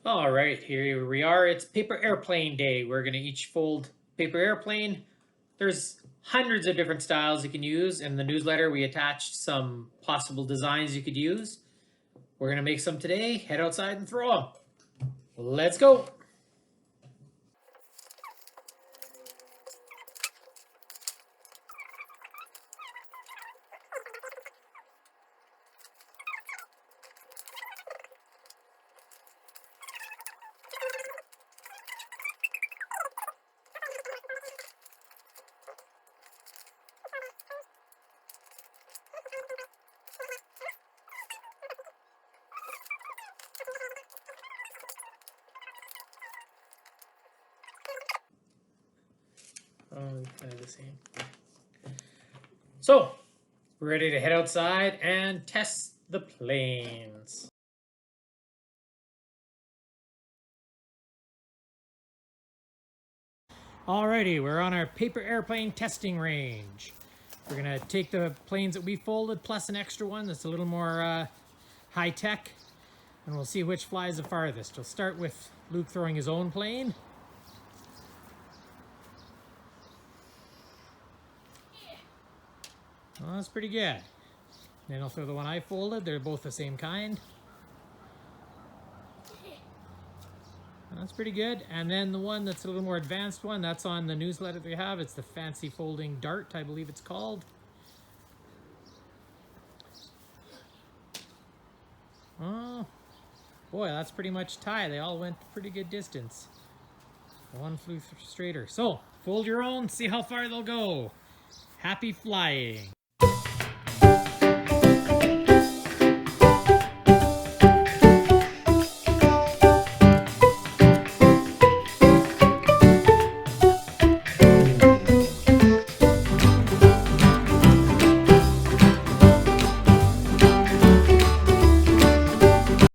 All right, here we are. It's paper airplane day. We're going to each fold paper airplane. There's hundreds of different styles you can use. In the newsletter, we attached some possible designs you could use. We're going to make some today. Head outside and throw them. Let's go. Oh, kind of the same. So, we're ready to head outside and test the planes. Alrighty, we're on our paper airplane testing range. We're gonna take the planes that we folded plus an extra one that's a little more high tech, and we'll see which flies the farthest. We'll start with Luke throwing his own plane. Well, that's pretty good. Then I'll throw the one I folded. They're both the same kind. That's pretty good. And then the one that's a little more advanced one, that's on the newsletter we have. It's the Fancy Folding Dart, I believe it's called. Oh, boy, that's pretty much tie. They all went pretty good distance. One flew straighter. So, fold your own, see how far they'll go. Happy flying.